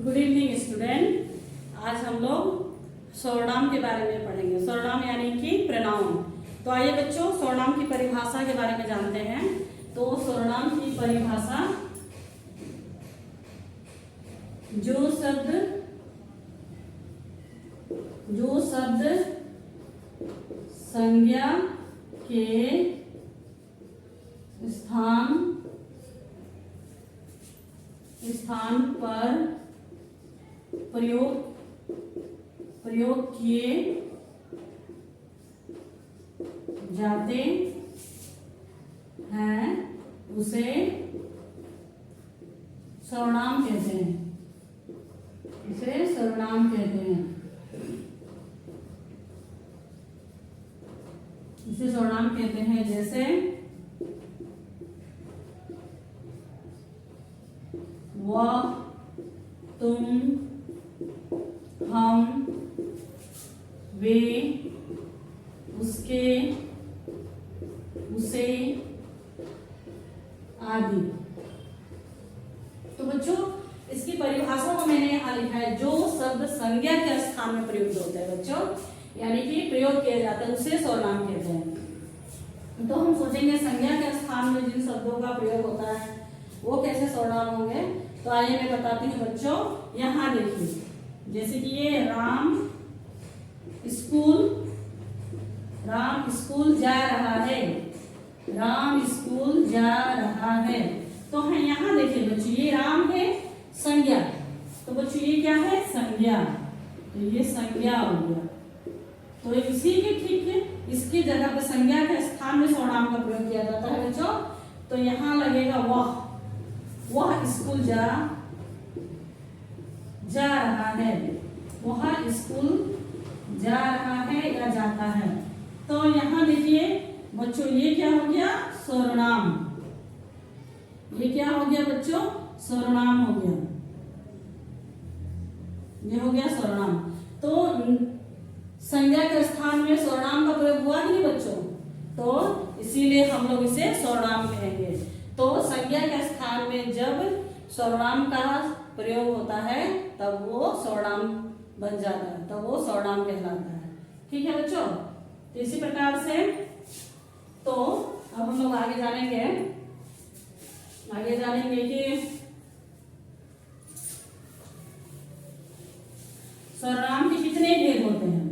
Good evening student. आज हम लोग सर्वनाम के बारे में पढ़ेंगे। सर्वनाम यानी कि प्रोनाउन। तो आइए बच्चों सर्वनाम की परिभाषा के बारे में जानते हैं। तो सर्वनाम की परिभाषा, जो शब्द संज्ञा के स्थान पर प्रयोग किए जाते हैं उसे सर्वनाम कहते हैं। इसे सर्वनाम कहते हैं। इसे सर्वनाम कहते हैं। जैसे वह, तुम, हम, वे, उसके, उसे आदि। तो बच्चों इसकी परिभाषा को मैंने यहाँ लिखा है। जो शब्द संज्ञा के स्थान में प्रयुक्त होते हैं बच्चों, यानी कि प्रयोग किया जाता है, उसे सर्वनाम कहते हैं। तो हम सोचेंगे संज्ञा के स्थान में जिन शब्दों का प्रयोग होता है वो कैसे सर्वनाम होंगे। तो आइए मैं बताती हूँ बच्चों। यहाँ देखिए, जैसे कि ये राम स्कूल जा रहा है। राम स्कूल जा रहा है। तो है यहाँ देखिए बच्चों, ये राम है संज्ञा। तो बच्चों ये क्या है? संज्ञा। तो ये संज्ञा हो गया। तो इसी के ठीक है, इसकी जगह पर संज्ञा के स्थान में सर्वनाम का प्रयोग किया जाता है बच्चों। तो यहाँ लगेगा वह स्कूल जा रहा है। वह स्कूल जा रहा है या जाता है। तो यहाँ देखिए बच्चों, ये क्या हो गया? सर्वनाम। ये क्या हो गया बच्चों? सर्वनाम हो गया। ये हो गया सर्वनाम। तो संज्ञा के स्थान में सर्वनाम का प्रयोग हुआ कि नहीं बच्चों? तो इसीलिए हम लोग इसे सर्वनाम कहेंगे। तो संज्ञा के स्थान में जब सर्वनाम का प्रयोग होता है तब वो सर्वनाम बन जाता है, तब वो सर्वनाम कहलाता है। ठीक है बच्चों? तो इसी प्रकार से तो अब हम लोग आगे जानेंगे कि सर्वनाम के कितने भेद होते हैं।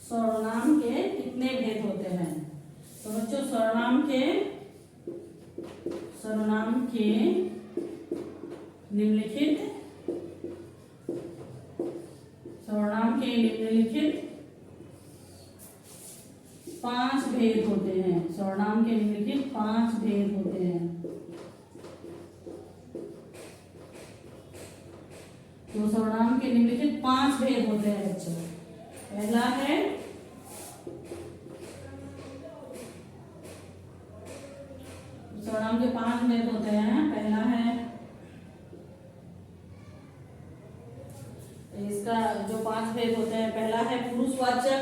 सर्वनाम के कितने भेद होते हैं? तो बच्चों सर्वनाम के निम्नलिखित 5 भेद होते हैं। सर्वनाम के निम्नलिखित 5 भेद होते हैं। तो सर्वनाम के निम्नलिखित 5 भेद होते हैं बच्चों। पहला है सर्वनाम के 5 भेद होते हैं। पहला है इसका जो 5 भेद होते हैं, पहला है पुरुषवाचक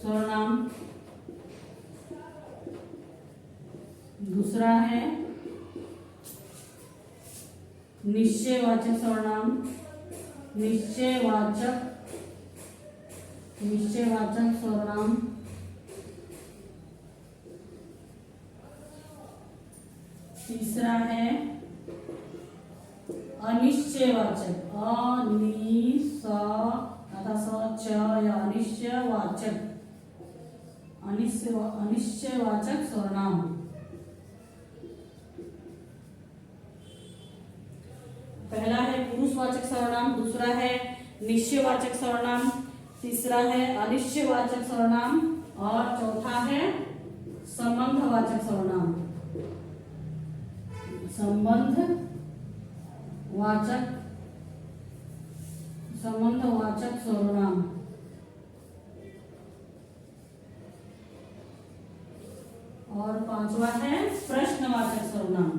सर्वनाम। दूसरा है निश्चयवाचक सर्वनाम। निश्चयवाचक सर्वनाम। तीसरा है अनिश्चयवाचक। अनिश्चयवाचक सर्वनाम। पहला है पुरुषवाचक सर्वनाम, दूसरा है निश्चयवाचक सर्वनाम, तीसरा है अनिश्चयवाचक सर्वनाम और चौथा है संबंधवाचक सर्वनाम। संबंधवाचक सर्वनाम। और पांचवा है प्रश्नवाचक सर्वनाम।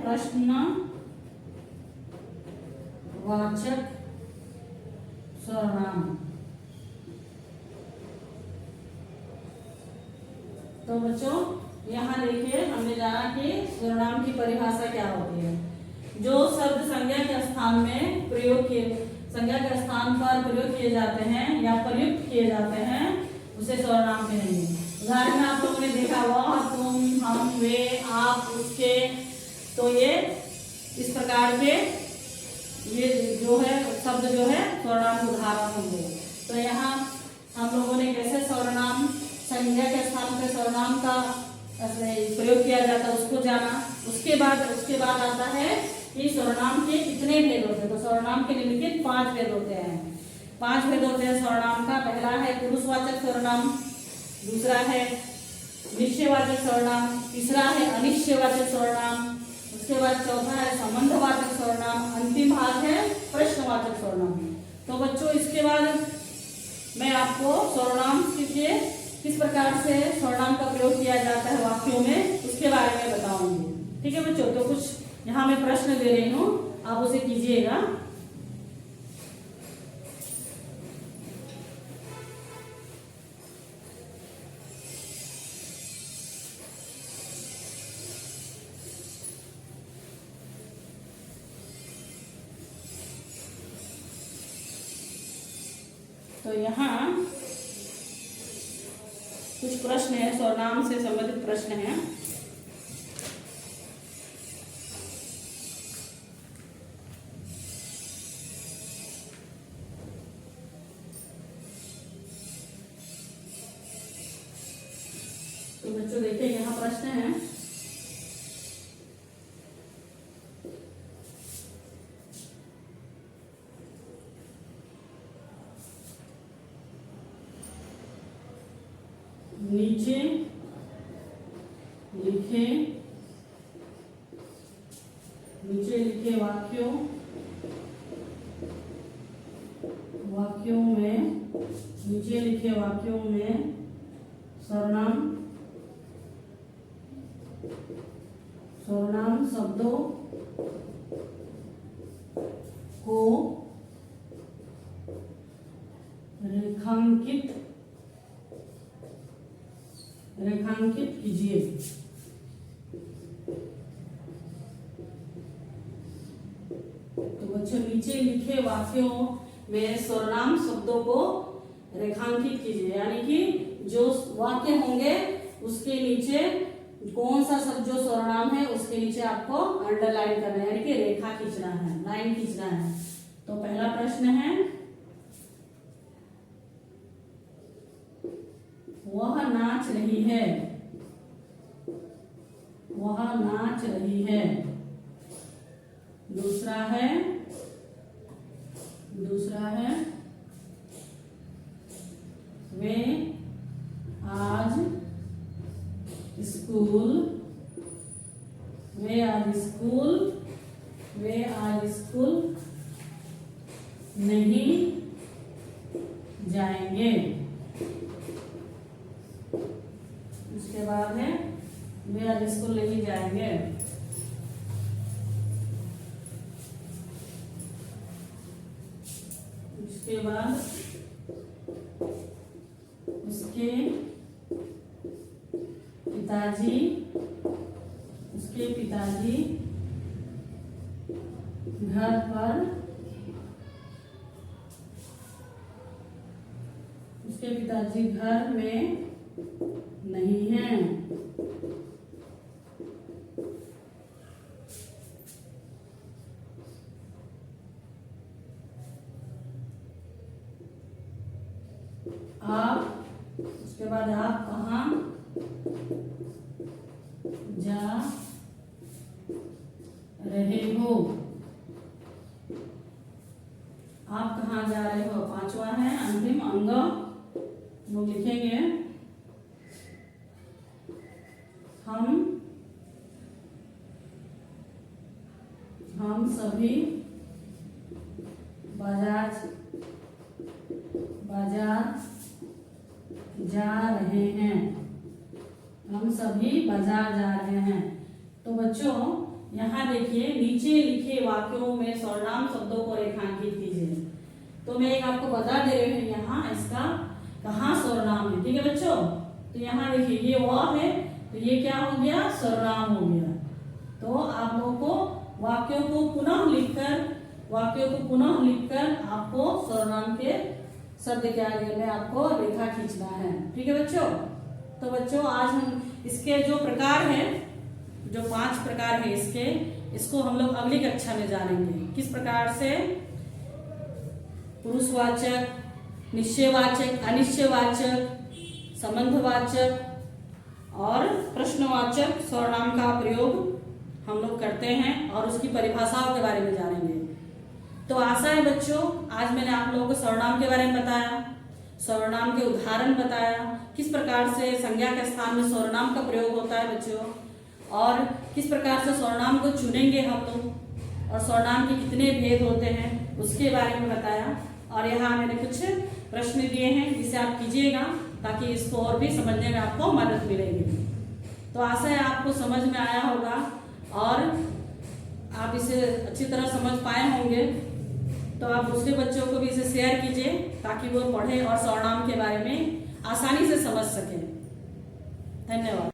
प्रश्नवाचक सर्वनाम। तो तो बच्चों यहाँ देखिए हमने जाना कि सर्वनाम की परिभाषा क्या होती है। जो शब्द संज्ञा के स्थान में प्रयोग किए, संज्ञा के स्थान पर प्रयोग किए जाते हैं या प्रयुक्त किए जाते हैं उसे सर्वनाम कहेंगे। उदाहरण में आप लोगों ने देखा वह, तुम, हम, वे, आप, उसके, तो ये इस प्रकार के ये जो है शब्द जो है सर्वनाम उदाहरण होंगे। तो यहाँ हम लोगों ने कैसे सर्वनाम संज्ञा के स्थान पर सर्वनाम का प्रयोग किया जाता है उसको जाना। उसके बाद आता है कि सर्वनाम के कितने भेद होते हैं। तो सर्वनाम के निम्नलिखित 5 भेद होते हैं। 5 भेद होते हैं सर्वनाम का। पहला है पुरुषवाचक सर्वनाम, दूसरा है निश्चयवाचक सर्वनाम, तीसरा है अनिश्चयवाचक सर्वनाम, उसके बाद चौथा है संबंधवाचक सर्वनाम, अंतिम भाग है प्रश्नवाचक सर्वनाम। तो बच्चों इसके बाद मैं आपको सर्वनाम के किस प्रकार से सर्वनाम का प्रयोग किया जाता है वाक्यों में उसके बारे में बताऊंगी। ठीक है बच्चों, तो कुछ यहाँ मैं प्रश्न दे रही हूँ, आप उसे कीजिएगा। तो यहाँ कुछ प्रश्न है, सर्वनाम से संबंधित प्रश्न है। तो बच्चों देखिए यहाँ प्रश्न है, नीचे लिखे वाक्यों में सर्वनाम शब्दों को रेखांकित कीजिए। तो बच्चों नीचे लिखे वाक्यों में सर्वनाम शब्दों को रेखांकित कीजिए, यानी कि जो वाक्य होंगे उसके नीचे कौन सा शब्द जो सर्वनाम है उसके नीचे आपको अंडरलाइन करना है, यानी कि रेखा खींचना है, लाइन खींचना है। तो पहला प्रश्न है, वह नाच रही है। वह नाच रही है। दूसरा है वे आज स्कूल नहीं जाएंगे। उसके बाद है वे आज स्कूल नहीं जाएंगे। उसके बाद उसके पिताजी घर पर घर में नहीं हैं। उसके बाद आप कहाँ जा रहे हो। आप कहाँ जा रहे हो। पांचवा है अंतिम अंग, वो लिखेंगे हम सभी बाजार जा रहे हैं। हम सभी बाजार जा रहे हैं। तो बच्चों यहाँ देखिए नीचे लिखे वाक्यों में सर्वनाम शब्दों को रेखांकित कीजिए। तो मैं एक आपको बता दे रही हूँ यहाँ इसका कहाँ सर्वनाम है। ठीक है बच्चों, तो यहाँ देखिए ये व है, तो ये क्या हो गया, सर्वनाम हो गया। तो आप लोगों को वाक्यों को पुनः लिखकर आपको सर्वनाम के शब्द के आगे में आपको रेखा खींचना है। ठीक है बच्चों। तो बच्चों आज हम इसके जो प्रकार हैं, जो 5 प्रकार है इसको हम लोग अगली कक्षा में जानेंगे। किस प्रकार से पुरुषवाचक, निश्चयवाचक, अनिश्चयवाचक, संबंधवाचक और प्रश्नवाचक सर्वनाम का प्रयोग हम लोग करते हैं और उसकी परिभाषाओं के बारे में जानेंगे। तो आशा है बच्चों आज मैंने आप लोगों को सर्वनाम के बारे में बताया, सर्वनाम के उदाहरण बताया, किस प्रकार से संज्ञा के स्थान में सर्वनाम का प्रयोग होता है बच्चों, और किस प्रकार से सर्वनाम को चुनेंगे हम लोग, और सर्वनाम के कितने भेद होते हैं उसके बारे में बताया। और यहाँ मैंने कुछ प्रश्न दिए हैं जिसे आप कीजिएगा ताकि इसको और भी समझने में आपको मदद मिलेगी। तो आशा है आपको समझ में आया होगा और आप इसे अच्छी तरह समझ पाए होंगे। तो आप दूसरे बच्चों को भी इसे शेयर कीजिए ताकि वो पढ़ें और सर्वनाम के बारे में आसानी से समझ सकें। धन्यवाद।